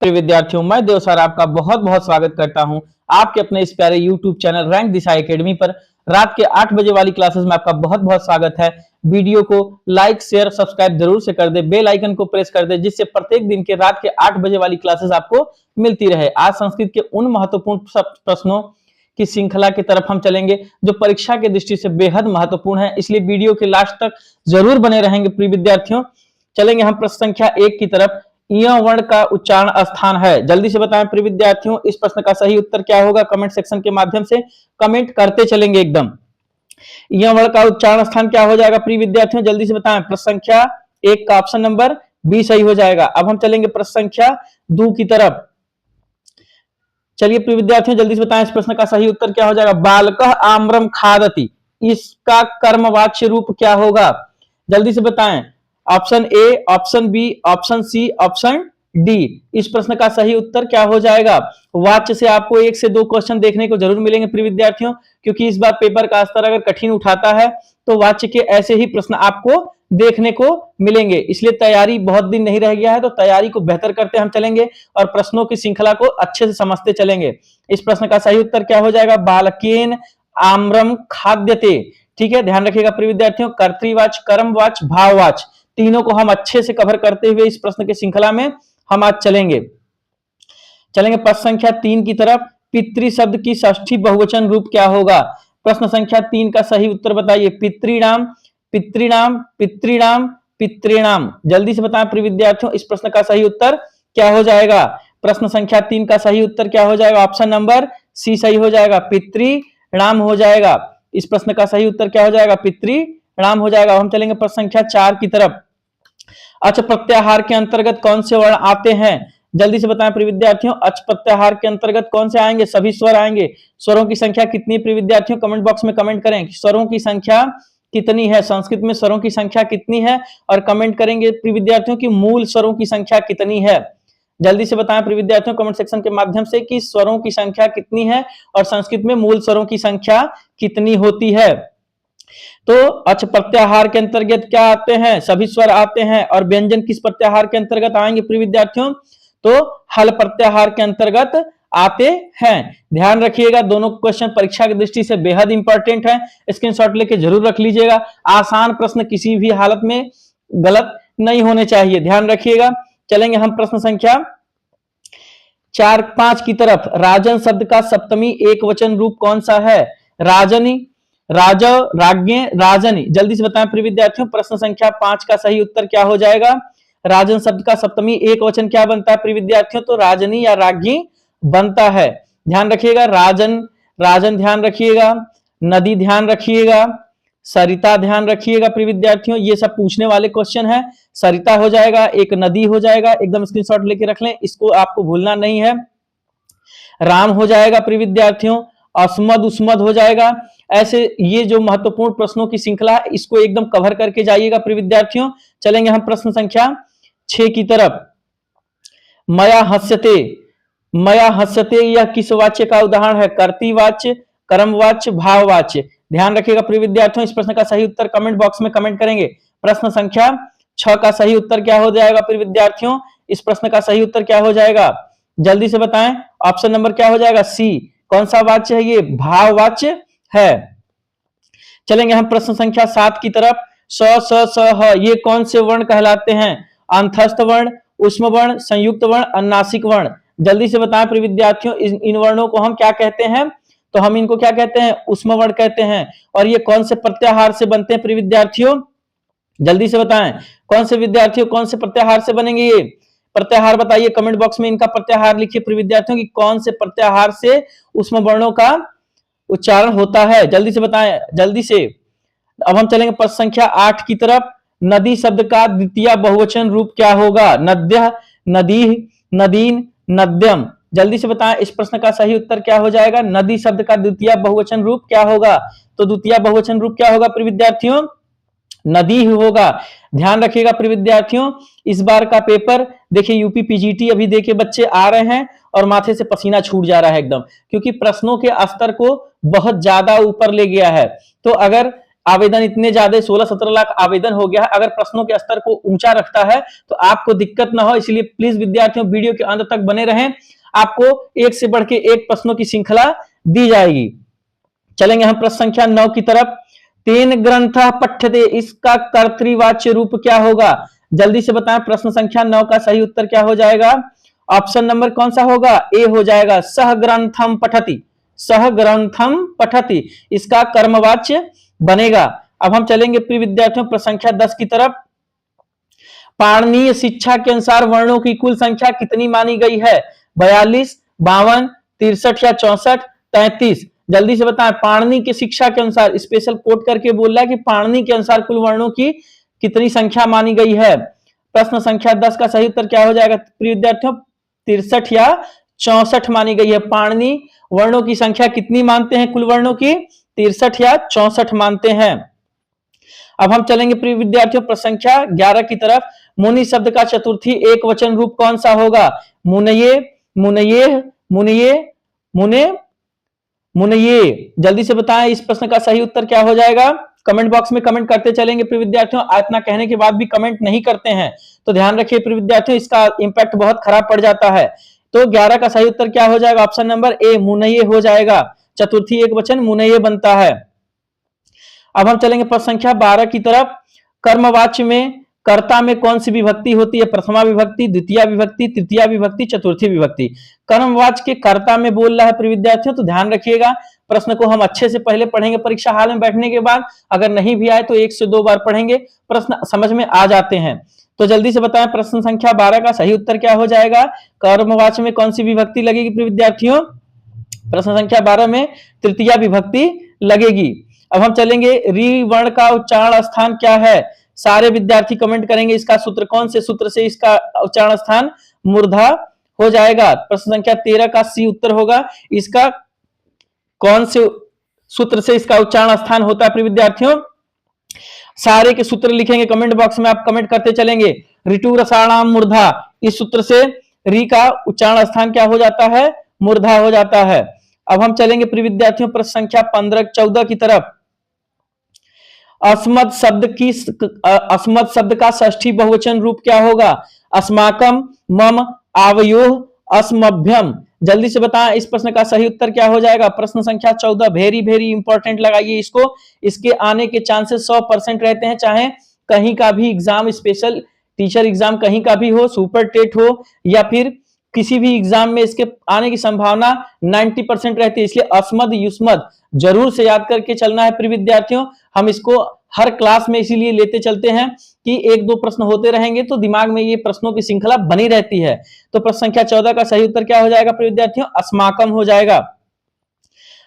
विद्यार्थियों, मैं देव सर आपका बहुत बहुत स्वागत करता हूं आपके अपने इस प्यारे YouTube चैनल रैंक दिशा एकेडमी पर। रात के 8 बजे वाली क्लासेस में आपका बहुत बहुत स्वागत है। वीडियो को लाइक शेयर सब्सक्राइब जरूर से कर दे, बेल आइकन को प्रेस कर दे, जिससे प्रत्येक दिन के रात के 8 बजे वाली क्लासेस आपको मिलती रहे। आज संस्कृत के उन महत्वपूर्ण प्रश्नों की श्रृंखला की तरफ हम चलेंगे जो परीक्षा की दृष्टि से बेहद महत्वपूर्ण है, इसलिए वीडियो के लास्ट तक जरूर बने रहेंगे। प्रिय विद्यार्थियों, चलेंगे हम प्रश्न संख्या 1 की तरफ। य वर्ण का उच्चारण स्थान है, जल्दी से बताएं प्रिय विद्यार्थियों, इस प्रश्न का सही उत्तर क्या होगा? कमेंट सेक्शन के माध्यम से कमेंट करते चलेंगे एकदम। य वर्ण का उच्चारण स्थान क्या हो जाएगा प्रिय विद्यार्थियों? जल्दी से बताएं। प्रश्न संख्या 1 का ऑप्शन नंबर बी सही हो जाएगा। अब हम चलेंगे प्रश्न संख्या 2 की तरफ। चलिए प्रिय विद्यार्थियों, जल्दी से बताएं इस प्रश्न का सही उत्तर क्या हो जाएगा? बालकः आम्रम खादति, इसका कर्मवाच्य रूप क्या होगा? जल्दी से बताएं। Option A, option B, option C, option D. इस प्रश्न का सही उत्तर क्या हो जाएगा? वाच्य से आपको 1 से 2 क्वेश्चन देखने को जरूर मिलेंगे प्रिय विद्यार्थियों, क्योंकि इस बार पेपर का स्तर अगर कठिन उठाता है तो वाच्य के ऐसे ही प्रश्न आपको देखने को मिलेंगे। इसलिए तैयारी बहुत दिन नहीं रह गया है, तो तैयारी को बेहतर करते हम चलेंगे और प्रश्नों की श्रृंखला को अच्छे से समझते चलेंगे। इस प्रश्न का सही उत्तर क्या हो जाएगा? बालकेन आम्रम खाद्यते। ठीक है, ध्यान रखिएगा प्रिय विद्यार्थियों, कर्तृवाच्य, कर्मवाच्य, भाववाच्य तीनों को हम अच्छे से कवर करते हुए इस प्रश्न की श्रृंखला में हम आज चलेंगे। प्रश्न संख्या 3 की तरफ। पितृ शब्द की षष्ठी बहुवचन रूप क्या होगा? प्रश्न संख्या 3 का सही उत्तर बताइए। पितृणाम, पितृणाम, पितृणाम, पितृणाम। जल्दी से बताएं प्रिय विद्यार्थियों, इस प्रश्न का सही उत्तर क्या हो जाएगा? प्रश्न संख्या 3 का सही उत्तर क्या हो जाएगा? ऑप्शन नंबर सी सही हो जाएगा, पितृणाम हो जाएगा। इस प्रश्न का सही उत्तर क्या हो जाएगा? पितृणाम हो जाएगा। हम चलेंगे प्रश्न संख्या 4 की तरफ। अच प्रत्याहार के अंतर्गत कौन से वर्ण आते हैं? जल्दी से बताएं प्रिय विद्यार्थियों, अच प्रत्याहार के अंतर्गत कौन से आएंगे? सभी स्वर आएंगे। स्वरों की संख्या कितनी प्रिय विद्यार्थियों? कमेंट बॉक्स में कमेंट करें कि स्वरों की संख्या कितनी है, संस्कृत में स्वरों की संख्या कितनी है, और कमेंट करेंगे प्रिय विद्यार्थियों की मूल स्वरों की संख्या कितनी है। जल्दी से बताएं प्रिय विद्यार्थियों कमेंट सेक्शन के माध्यम से कि स्वरों की संख्या कितनी है और संस्कृत में मूल स्वरों की संख्या कितनी होती है। तो अच प्रत्याहार के अंतर्गत क्या आते हैं? सभी स्वर आते हैं। और व्यंजन किस प्रत्याहार के अंतर्गत आएंगे प्रिय विद्यार्थियों? तो हल प्रत्याहार के अंतर्गत आते हैं। ध्यान रखिएगा, दोनों क्वेश्चन परीक्षा की दृष्टि से बेहद इंपॉर्टेंट है, स्क्रीनशॉट लेके जरूर रख लीजिएगा। आसान प्रश्न किसी भी हालत में गलत नहीं होने चाहिए, ध्यान रखिएगा। चलेंगे हम प्रश्न संख्या 4-5 की तरफ। राजन शब्द का सप्तमी एक वचन रूप कौन सा है? राजनी, राजव, राज्ञ, राजनी। जल्दी से बताएं प्रिय विद्यार्थियों, प्रश्न संख्या 5 का सही उत्तर क्या हो जाएगा? राजन शब्द का सप्तमी एक वचन क्या बनता है प्रिय विद्यार्थियों? तो राजनी या राज्ञी बनता है। ध्यान रखिएगा, राजन, राजन ध्यान रखिएगा, नदी ध्यान रखिएगा, सरिता ध्यान रखिएगा प्रिय विद्यार्थियों, ये सब पूछने वाले क्वेश्चन है। सरिता हो जाएगा, एक नदी हो जाएगा, एकदम स्क्रीनशॉट लेके रख लें, इसको आपको भूलना नहीं है। राम हो जाएगा प्रिय विद्यार्थियों, अस्मद उस्मद हो जाएगा। ऐसे ये जो महत्वपूर्ण प्रश्नों की श्रृंखला है, इसको एकदम कवर करके जाइएगा प्रिय विद्यार्थियों। चलेंगे हम प्रश्न संख्या 6 की तरफ। मया हस्यते, मया हस्यते यह किस वाच्य का उदाहरण है? कर्तृवाच्य, कर्मवाच्य, भाववाच्य। ध्यान रखिएगा प्रिय विद्यार्थियों, इस प्रश्न का सही उत्तर कमेंट बॉक्स में कमेंट करेंगे। प्रश्न संख्या 6 का सही उत्तर क्या हो जाएगा प्रिय विद्यार्थियों? इस प्रश्न का सही उत्तर क्या हो जाएगा? जल्दी से बताएं। ऑप्शन नंबर क्या हो जाएगा? सी। कौन सा वाच्य है ये? भाववाच्य है। चलेंगे हम प्रश्न संख्या 7 की तरफ। स, स, स, ह ये कौन से वर्ण कहलाते हैं? अंतस्थ वर्ण, उष्म वर्ण, संयुक्त वर्ण, अनुनासिक वर्ण। जल्दी से बताएं प्रिय विद्यार्थियों, इन वर्णों को हम क्या कहते हैं? तो हम इनको क्या कहते हैं? उष्म वर्ण कहते हैं। और ये कौन से प्रत्याहार से बनते हैं प्रिय विद्यार्थियों? जल्दी से बताएं, कौन से विद्यार्थियों कौन से प्रत्याहार से बनेंगे? ये प्रत्याहार बताइए, कमेंट बॉक्स में इनका प्रत्याहार लिखिए प्रिय विद्यार्थियों कि कौन से प्रत्याहार से उष्म वर्णों का उच्चारण होता है। जल्दी से बताएं, जल्दी से। अब हम चलेंगे प्रश्न संख्या 8 की तरफ। नदी शब्द का द्वितीय बहुवचन रूप क्या होगा? नद्य, नदी, नदीन, नद्यम। जल्दी से बताएं, इस प्रश्न का सही उत्तर क्या हो जाएगा? नदी शब्द का द्वितीय बहुवचन रूप क्या होगा? तो द्वितीय बहुवचन रूप क्या होगा प्रिय विद्यार्थियों? नदी ही होगा। ध्यान रखिएगा प्रिय विद्यार्थियों, इस बार का पेपर देखिए यूपी पीजीटी अभी देखे बच्चे आ रहे हैं और माथे से पसीना छूट जा रहा है एकदम, क्योंकि प्रश्नों के स्तर को बहुत ज्यादा ऊपर ले गया है। तो अगर आवेदन इतने ज्यादा 16-17 लाख आवेदन हो गया है। अगर प्रश्नों के स्तर को ऊंचा रखता है तो आपको दिक्कत ना हो, इसलिए प्लीज विद्यार्थियों वीडियो के अंत तक बने रहें। आपको एक से बढ़ के एक प्रश्नों की श्रृंखला दी जाएगी। चलेंगे हम प्रश्न संख्या 9 की तरफ। तेन ग्रंथ पठ्यते, इसका कर्तृवाच्य रूप क्या होगा? जल्दी से बताएं, प्रश्न संख्या 9 का सही उत्तर क्या हो जाएगा? ऑप्शन नंबर कौन सा होगा? ए हो जाएगा, सह ग्रंथम पठति। सह ग्रंथम पठति इसका कर्मवाच्य बनेगा। अब हम चलेंगे प्रिय विद्यार्थियों प्रश्न संख्या 10 की तरफ। पाणिनीय शिक्षा के अनुसार वर्णों की कुल संख्या कितनी मानी गई है? 42, 52, 63 या 64, 33? जल्दी से बताएं, पाणिनी की शिक्षा के अनुसार स्पेशल कोट करके बोल रहा है कि पाणिनी के अनुसार कुल वर्णों की कितनी संख्या मानी गई है। प्रश्न संख्या 10 का सही उत्तर क्या हो जाएगा प्रिय विद्यार्थियों? 63 या 64 मानी गई है। पाणिनी वर्णों की संख्या कितनी मानते हैं कुल वर्णों की? 63 या 64 मानते हैं। अब हम चलेंगे प्रिय विद्यार्थियों प्रश्न संख्या 11 की तरफ। मुनि शब्द का चतुर्थी एक वचन रूप कौन सा होगा? मुनये, मुनये, मुनये, मुने, मुनये। जल्दी से बताएं इस प्रश्न का सही उत्तर क्या हो जाएगा? कमेंट बॉक्स में कमेंट करते चलेंगे प्रिय विद्यार्थियों। इतना कहने के बाद भी कमेंट नहीं करते हैं तो ध्यान रखिए प्रिय विद्यार्थियों, इसका इंपैक्ट बहुत खराब पड़ जाता है। तो 11 का सही उत्तर क्या हो जाएगा? ऑप्शन नंबर ए, मुनये हो जाएगा। चतुर्थी एक वचन मुनये बनता है। अब हम चलेंगे प्रश्न संख्या 12 की तरफ। कर्मवाच्य में कर्ता में कौन सी विभक्ति होती है? प्रथमा विभक्ति, द्वितीय विभक्ति, तृतीय विभक्ति, चतुर्थी विभक्ति? कर्मवाच्य के कर्ता में बोल रहा है प्रिय विद्यार्थियों, तो ध्यान रखिएगा प्रश्न को हम अच्छे से पहले पढ़ेंगे परीक्षा हाल में बैठने के बाद। अगर नहीं भी आए तो 1 से 2 बार पढ़ेंगे, प्रश्न समझ में आ जाते हैं। तो जल्दी से बताएं प्रश्न संख्या 12 का सही उत्तर क्या हो जाएगा? कर्मवाच्य में कौन सी विभक्ति लगेगी प्रिय विद्यार्थियों? प्रश्न संख्या 12 में तृतीय विभक्ति लगेगी। अब हम चलेंगे, री वर्ण का उच्चारण स्थान क्या है? सारे विद्यार्थी कमेंट करेंगे इसका सूत्र, कौन से सूत्र से इसका उच्चारण स्थान मूर्धा हो जाएगा? प्रश्न संख्या 13 का सी उत्तर होगा। इसका कौन से सूत्र से इसका उच्चारण स्थान होता है प्रिय विद्यार्थियों? सारे के सूत्र लिखेंगे कमेंट बॉक्स में, आप कमेंट करते चलेंगे। ऋतु रसाणाम मूर्धा, इस सूत्र से री का उच्चारण स्थान क्या हो जाता है? मूर्धा हो जाता है। अब हम चलेंगे प्रिय विद्यार्थियों प्रश्न संख्या 14 की तरफ। अस्मत् शब्द का षष्ठी बहुवचन रूप क्या होगा? अस्माकम, मम, आवयोः, अस्मभ्यम। जल्दी से बताएं इस प्रश्न का सही उत्तर क्या हो जाएगा? प्रश्न संख्या 14 वेरी वेरी इंपॉर्टेंट लगाइए इसको, इसके आने के चांसेस 100% रहते हैं, चाहे कहीं का भी एग्जाम, स्पेशल टीचर एग्जाम कहीं का भी हो, सुपर टेट हो या फिर किसी भी एग्जाम में इसके आने की संभावना 90% रहती है। इसलिए अस्मद युष्मद जरूर से याद करके चलना है प्रिय विद्यार्थियों। हम इसको हर क्लास में इसीलिए लेते चलते हैं कि 1-2 प्रश्न होते रहेंगे तो दिमाग में ये प्रश्नों की श्रृंखला बनी रहती है। तो प्रश्न संख्या 14 का सही उत्तर क्या हो जाएगा प्रिय विद्यार्थियों? अस्माकम हो जाएगा।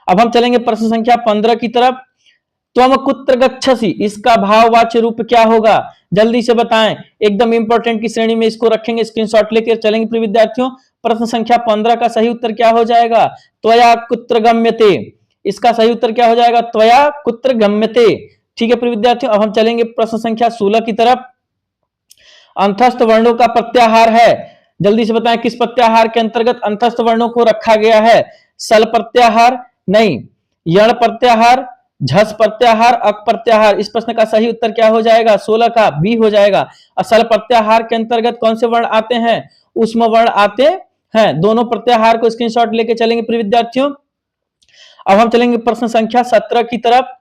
अब हम चलेंगे प्रश्न संख्या 15 की तरफ। त्वम कुत्र गच्छसि, इसका भाववाच्य रूप क्या होगा? जल्दी से बताएं, एकदम इंपॉर्टेंट की श्रेणी में इसको रखेंगे, स्क्रीनशॉट लेकर चलेंगे प्रिय विद्यार्थियों। प्रश्न संख्या 15 का सही उत्तर क्या हो जाएगा? त्वया कुत्र गम्यते, इसका सही उत्तर क्या हो जाएगा? त्वया कुत्र गम्यते। ठीक है प्रिय विद्यार्थियों। अब हम चलेंगे प्रश्न संख्या 16 की तरफ। अंतस्थ वर्णों का प्रत्याहार है, जल्दी से बताएं किस प्रत्याहार के अंतर्गत अंतस्थ वर्णों को रखा गया है? सल प्रत्याहार नहीं, यण प्रत्याहार, झस प्रत्याहार, अक प्रत्याहार। इस प्रश्न का सही उत्तर क्या हो जाएगा? 16 का बी हो जाएगा। असल प्रत्याहार के अंतर्गत कौन से वर्ण आते हैं? उष्म वर्ण आते हैं। दोनों प्रत्याहार को स्क्रीनशॉट लेके चलेंगे प्रिय विद्यार्थियों। अब हम चलेंगे प्रश्न संख्या 17 की तरफ।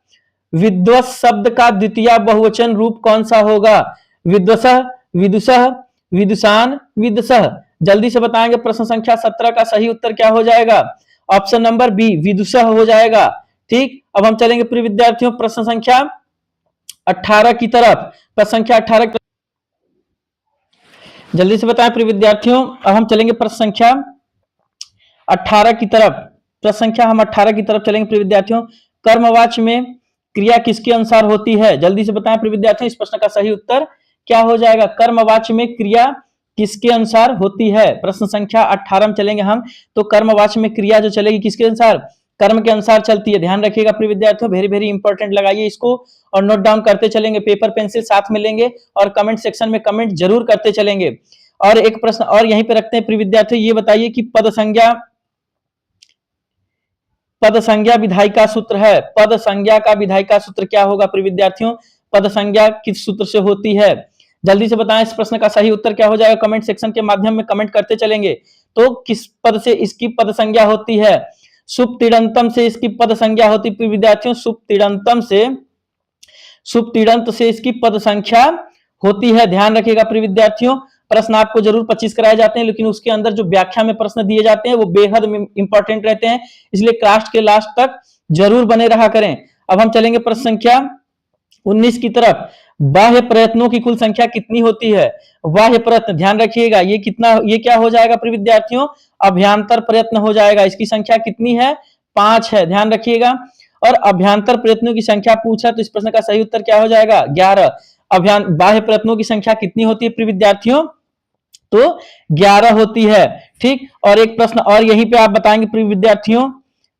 विद्वस शब्द का द्वितीय बहुवचन रूप कौन सा होगा? विद्वसः, विदुषः, विदुषान, विदुषः। जल्दी से बताएंगे प्रश्न संख्या 17 का सही उत्तर क्या हो जाएगा? ऑप्शन नंबर बी, विदुषः हो जाएगा। ठीक, अब हम चलेंगे प्रिय विद्यार्थियों प्रश्न संख्या 18 की तरफ। प्रश्न संख्या 18, जल्दी से बताएं प्रिय विद्यार्थियों। अब हम चलेंगे प्रश्न संख्या 18 की तरफ। प्रश्न संख्या हम 18 की तरफ चलेंगे प्रिय विद्यार्थियों। कर्मवाच्य में क्रिया किसके अनुसार होती है? जल्दी से बताएं प्रिय विद्यार्थियों, इस प्रश्न का सही उत्तर क्या हो जाएगा? कर्मवाच्य में क्रिया किसके अनुसार होती है? प्रश्न संख्या 18 में चलेंगे हम, तो कर्मवाच्य में क्रिया जो चलेगी किसके अनुसार? कर्म के अनुसार चलती है। ध्यान रखिएगा प्रिय विद्यार्थियों, वेरी वेरी इंपॉर्टेंट लगाइए इसको और नोट डाउन करते चलेंगे, पेपर पेंसिल साथ में लेंगे और कमेंट सेक्शन में कमेंट जरूर करते चलेंगे। और एक प्रश्न और यहीं पे रखते हैं प्रिय विद्यार्थियों, ये बताइए कि पद संज्ञा विधायी का सूत्र है। पद संज्ञा का विधायी का सूत्र क्या होगा प्रिय विद्यार्थियों? पद संज्ञा किस सूत्र से होती है? जल्दी से बताएं, इस प्रश्न का सही उत्तर क्या हो जाएगा? कमेंट सेक्शन के माध्यम में कमेंट करते चलेंगे। तो किस पद से इसकी पद संज्ञा होती है? सुप तिङंतम से इसकी पद संज्ञा होती है विद्यार्थियों। सुप तिङंत से इसकी पद संख्या होती है। ध्यान रखिएगा प्रिय विद्यार्थियों। प्रश्न आपको जरूर 25 कराए जाते हैं, लेकिन उसके अंदर जो व्याख्या में प्रश्न दिए जाते हैं वो बेहद इंपॉर्टेंट रहते हैं, इसलिए क्लास के लास्ट तक जरूर बने रहा करें। अब हम चलेंगे प्रश्न संख्या 19 की तरफ। बाह्य प्रयत्नों की कुल संख्या कितनी होती है? बाह्य प्रयत्न, ध्यान रखिएगा, ये क्या हो जाएगा प्रिय विद्यार्थियों? अभ्यांतर प्रयत्न हो जाएगा। इसकी संख्या कितनी है? 5 है, ध्यान रखिएगा। और अभ्यांतर प्रयत्नों की संख्या पूछा तो इस प्रश्न का सही उत्तर क्या हो जाएगा? 11। बाह्य प्रयत्नों की संख्या कितनी होती है प्रिय विद्यार्थियों? तो 11 होती है। ठीक, और एक प्रश्न और यहीं पे आप बताएंगे प्रिय विद्यार्थियों,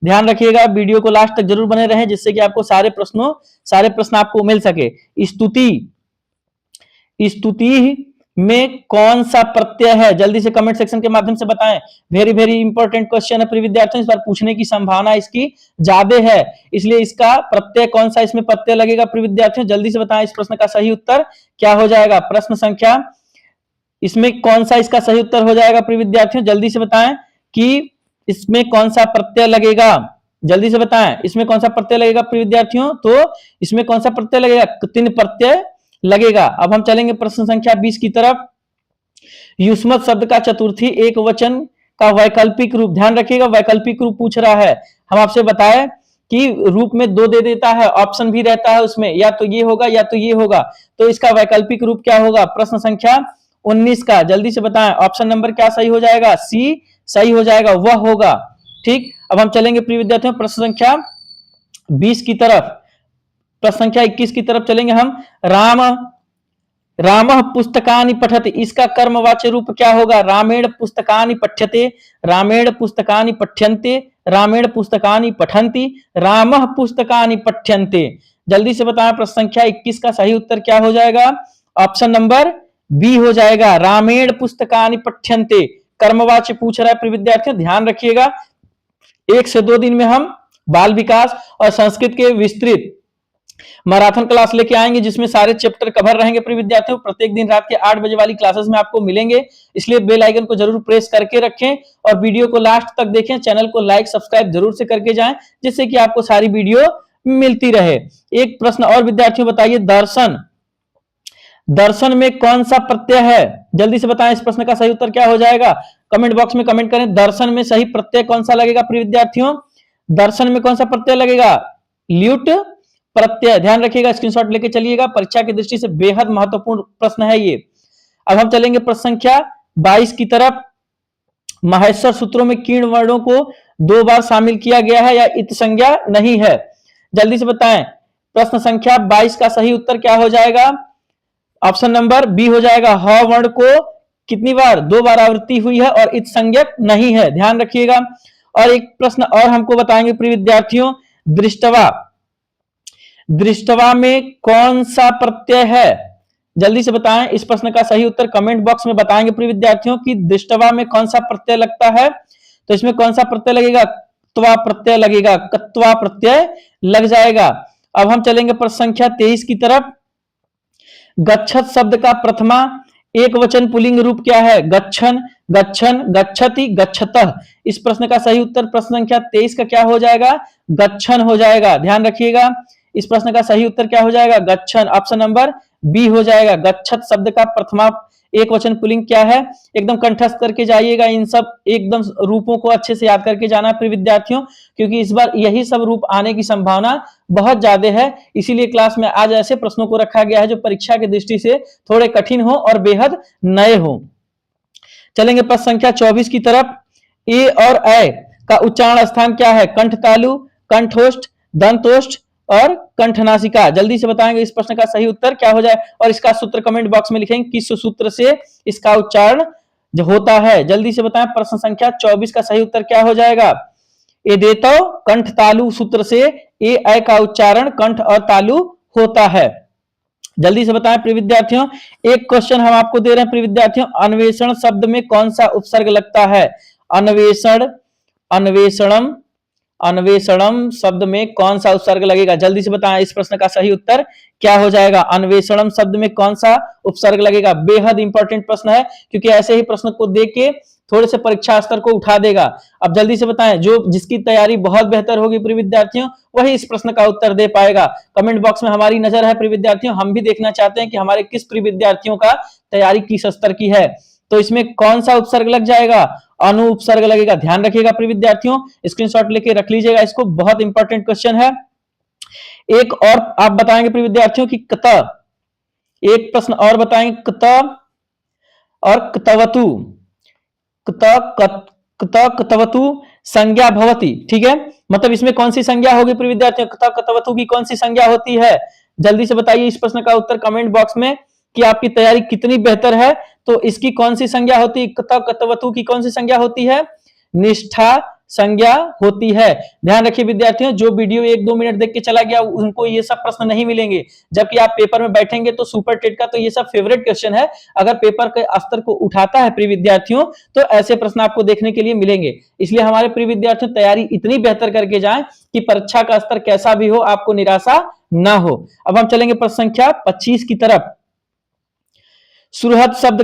ध्यान रखिएगा, वीडियो को लास्ट तक जरूर बने रहें, जिससे कि आपको सारे प्रश्न आपको मिल सके। स्तुति में कौन सा प्रत्यय है? जल्दी से कमेंट सेक्शन के माध्यम से बताएं। वेरी वेरी इंपॉर्टेंट क्वेश्चन है प्रिय विद्यार्थियों, इस बार पूछने की संभावना इसकी ज्यादा है, इसलिए इसका प्रत्यय कौन सा इसमें प्रत्यय लगेगा प्रिय विद्यार्थियों? जल्दी से बताएं, इस प्रश्न का सही उत्तर क्या हो जाएगा? प्रश्न संख्या इसमें कौन सा इसका सही उत्तर हो जाएगा प्रिय विद्यार्थियों? जल्दी से बताएं कि इसमें कौन सा प्रत्यय लगेगा। जल्दी से बताएं, इसमें कौन सा प्रत्यय लगेगा प्रिय विद्यार्थियों? तो इसमें कौन सा प्रत्यय लगेगा? 3 प्रत्यय लगेगा। अब हम चलेंगे प्रश्न संख्या 20 की तरफ। युष्मत शब्द का चतुर्थी एक वचन का वैकल्पिक रूप, ध्यान रखिएगा, वैकल्पिक रूप पूछ रहा है। हम आपसे बताएं कि रूप में 2 दे देता है, ऑप्शन भी रहता है उसमें, या तो ये होगा या तो ये होगा, तो इसका वैकल्पिक रूप क्या होगा? प्रश्न संख्या 19 का जल्दी से बताएं, ऑप्शन नंबर क्या सही हो जाएगा? सी सही हो जाएगा, वह होगा। ठीक, अब हम चलेंगे प्रिय विद्यार्थियों प्रश्न संख्या 20 की तरफ। प्रश्न संख्या 21 की तरफ चलेंगे हम। रामः पुस्तकानि पठति, इसका कर्मवाच्य रूप क्या होगा? रामेण पुस्तकानि पठ्यते, रामेण पुस्तकानि पठ्यन्ते, रामेण पुस्तकानि पठन्ति, रामः पुस्तकानि पठ्यन्ते। जल्दी से बताएं, प्रश्न संख्या 21 का सही उत्तर क्या हो जाएगा? ऑप्शन नंबर बी हो जाएगा, रामेण पुस्तकानि पठ्यन्ते। कर्मवाच्य पूछ रहा है प्रिय विद्यार्थियों, ध्यान रखिएगा। 1 से 2 दिन में हम बाल विकास और संस्कृत के विस्तृत मैराथन क्लास लेके आएंगे, जिसमें सारे चैप्टर कवर रहेंगे प्रिय विद्यार्थियों। प्रत्येक दिन रात के 8 बजे वाली क्लासेस में आपको मिलेंगे, इसलिए बेल आइकन को जरूर प्रेस करके रखें और वीडियो को लास्ट तक देखें। चैनल को लाइक सब्सक्राइब जरूर से करके जाएं, जिससे कि आपको सारी वीडियो मिलती रहे। एक प्रश्न और विद्यार्थियों बताइए, दर्शन में कौन सा प्रत्यय है? जल्दी से बताएं, इस प्रश्न का सही उत्तर क्या हो जाएगा? कमेंट बॉक्स में कमेंट करें। दर्शन में सही प्रत्यय कौन सा लगेगा प्रिय विद्यार्थियों? दर्शन में कौन सा प्रत्यय लगेगा? ल्युट प्रत्यय, ध्यान रखिएगा, स्क्रीनशॉट लेके चलिएगा, परीक्षा की दृष्टि से बेहद महत्वपूर्ण प्रश्न है ये। अब हम चलेंगे प्रश्न संख्या 22 की तरफ। माहेश्वर सूत्रों में कीर्ण वर्णों को 2 बार शामिल किया गया है या इत संज्ञा नहीं है? जल्दी से बताएं, प्रश्न संख्या 22 का सही उत्तर क्या हो जाएगा? ऑप्शन नंबर बी हो जाएगा, ह वर्ण को कितनी बार? 2 बार आवृत्ति हुई है और इत संज्ञक नहीं है, ध्यान रखिएगा। और एक प्रश्न और हमको बताएंगे प्रिय विद्यार्थियों, दृष्टवा में कौन सा प्रत्यय है? जल्दी से बताएं, इस प्रश्न का सही उत्तर कमेंट बॉक्स में बताएंगे प्रिय विद्यार्थियों कि दृष्टवा में कौन सा प्रत्यय लगता है। तो इसमें कौन सा प्रत्यय लगेगा? क्त्वा प्रत्यय लगेगा, क्त्वा प्रत्यय लग जाएगा। अब हम चलेंगे प्रश्न संख्या 23 की तरफ। गच्छत शब्द का प्रथमा एक वचन पुल्लिंग रूप क्या है? गच्छन, गच्छन, गच्छति, गच्छतः। इस प्रश्न का सही उत्तर प्रश्न संख्या 23 का क्या हो जाएगा? गच्छन हो जाएगा, ध्यान रखिएगा। इस प्रश्न का सही उत्तर क्या हो जाएगा? गच्छन, ऑप्शन नंबर बी हो जाएगा। गच्छत शब्द का प्रथमा एक वचन पुल्लिंग क्या है? एकदम कंठस्थ करके जाइएगा, इन सब एकदम रूपों को अच्छे से याद करके जाना प्रिय विद्यार्थियों, क्योंकि इस बार यही सब रूप आने की संभावना बहुत ज्यादा है। इसीलिए क्लास में आज ऐसे प्रश्नों को रखा गया है जो परीक्षा की दृष्टि से थोड़े कठिन हो और बेहद नए हो। चलेंगे प्रश्न संख्या 24 की तरफ। ए और ऐ का उच्चारण स्थान क्या है? कंठ तालु, कंठोष्ठ, दंतोष्ठ और कंठनासिका। जल्दी से बताएंगे इस प्रश्न का सही उत्तर क्या हो जाए, और इसका सूत्र कमेंट बॉक्स में लिखेंगे, किस सूत्र से इसका उच्चारण जो होता है। जल्दी से बताएं, प्रश्न संख्या 24 का सही उत्तर क्या हो जाएगा? ए देतो कंठ तालु सूत्र से ए ऐ का उच्चारण कंठ और तालु होता है। जल्दी से बताएं प्रिय विद्यार्थियों। एक क्वेश्चन हम आपको दे रहे हैं प्रिय विद्यार्थियों, अन्वेषण शब्द में कौन सा उपसर्ग लगता है? अन्वेषण, अन्वेषणम, अन्वेषणम शब्द में कौन सा उपसर्ग लगेगा? जल्दी से बताएं इस प्रश्न का सही उत्तर क्या हो जाएगा? अन्वेषणम शब्द में कौन सा उपसर्ग लगेगा? बेहद इंपॉर्टेंट प्रश्न है, क्योंकि ऐसे ही प्रश्न को देख के थोड़े से परीक्षा स्तर को उठा देगा। अब जल्दी से बताएं, जो जिसकी तैयारी बहुत बेहतर होगी प्रिय विद्यार्थियों, वही इस प्रश्न का उत्तर दे पाएगा। कमेंट बॉक्स में हमारी नजर है प्रिय विद्यार्थियों, हम भी देखना चाहते हैं कि हमारे किस प्रिय विद्यार्थियों का तैयारी किस स्तर की है। तो इसमें कौन सा उपसर्ग लग जाएगा? अनु उपसर्ग लगेगा। ध्यान रखिएगा प्रिय विद्यार्थियों, स्क्रीनशॉट लेके रख लीजिएगा इसको, बहुत इंपॉर्टेंट क्वेश्चन है। एक और आप बताएंगे प्रिय विद्यार्थियों की कत, एक प्रश्न और बताएंगे, कत और कतवतु, कतवतु संज्ञा भवती, ठीक है, मतलब इसमें कौन सी संज्ञा होगी प्रिय विद्यार्थियों? कतवतु की कौन सी संज्ञा होती है? जल्दी से बताइए इस प्रश्न का उत्तर कमेंट बॉक्स में कि आपकी तैयारी कितनी बेहतर है। तो इसकी कौन सी संज्ञा होती है? कतवतु की कौन सी संज्ञा होती है? निष्ठा संज्ञा होती है। ध्यान रखिए विद्यार्थियों, जो वीडियो 1-2 मिनट देख के चला गया उनको ये सब प्रश्न नहीं मिलेंगे, जबकि आप पेपर में बैठेंगे तो सुपर टेट का तो ये सब फेवरेट क्वेश्चन है। अगर पेपर के स्तर को उठाता है प्रिय विद्यार्थियों तो ऐसे प्रश्न आपको देखने के लिए मिलेंगे। इसलिए हमारे प्रिय विद्यार्थियों तैयारी इतनी बेहतर करके जाएं कि परीक्षा का स्तर कैसा भी हो आपको निराशा ना हो। अब हम चलेंगे प्रश्न संख्या 25 की तरफ। सुरहद शब्द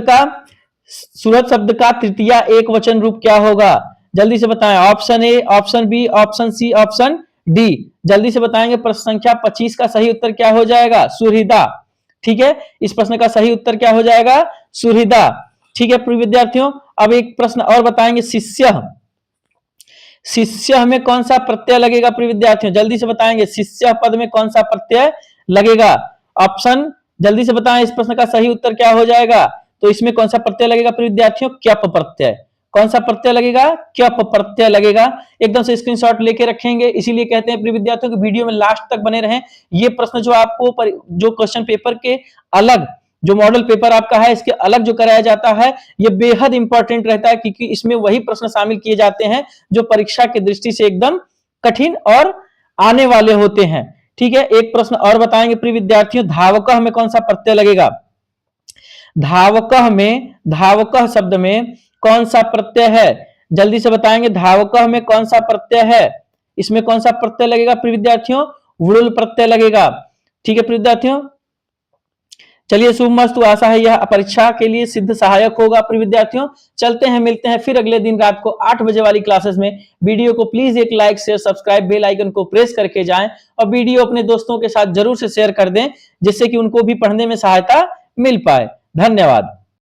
का तृतीय एक वचन रूप क्या होगा? जल्दी से बताएं, option A, option B, option C, option D. जल्दी से बताएंगे प्रश्न संख्या 25 का सही उत्तर क्या हो जाएगा? सुहृदा, ठीक है, इस प्रश्न का सही उत्तर क्या हो जाएगा? सुहृदा, ठीक है प्रिय विद्यार्थियों। अब एक प्रश्न और बताएंगे, शिष्य, शिष्य में कौन सा प्रत्यय लगेगा प्रिय विद्यार्थियों? जल्दी से बताएंगे शिष्य पद में कौन सा प्रत्यय लगेगा? ऑप्शन, जल्दी से बताएं इस प्रश्न का सही उत्तर क्या हो जाएगा? तो इसमें कौन सा प्रत्यय लगेगा प्रिय विद्यार्थियों? क्यप प्रत्यय। कौन सा प्रत्यय लगेगा? क्यप प्रत्यय लगेगा। एकदम से स्क्रीनशॉट लेके रखेंगे, इसीलिए कहते हैं प्रिय विद्यार्थियों कि वीडियो में लास्ट तक बने रहें। ये प्रश्न जो आपको जो क्वेश्चन पेपर के अलग, जो मॉडल पेपर आपका है इसके अलग जो कराया जाता है, ये बेहद इंपॉर्टेंट रहता है, क्योंकि इसमें वही प्रश्न शामिल किए जाते हैं जो परीक्षा की दृष्टि से एकदम कठिन और आने वाले होते हैं। ठीक है, एक प्रश्न और बताएंगे प्रिय विद्यार्थियों, धावकः में कौन सा प्रत्यय लगेगा? धावकः में, धावकः शब्द में कौन सा प्रत्यय है? जल्दी से बताएंगे, धावकः में कौन सा प्रत्यय है? इसमें कौन सा प्रत्यय लगेगा प्रिय विद्यार्थियों? वुल प्रत्यय लगेगा। ठीक है प्रिय विद्यार्थियों, चलिए शुभमस्तु, आशा है यह परीक्षा के लिए सिद्ध सहायक होगा प्रिय विद्यार्थियों। चलते हैं, मिलते हैं फिर अगले दिन रात को 8 बजे वाली क्लासेस में। वीडियो को प्लीज एक like share subscribe bell icon को प्रेस करके जाएं और वीडियो अपने दोस्तों के साथ जरूर से शेयर कर दें, जिससे कि उनको भी पढ़ने में सहायता मिल पाए। धन्यवाद।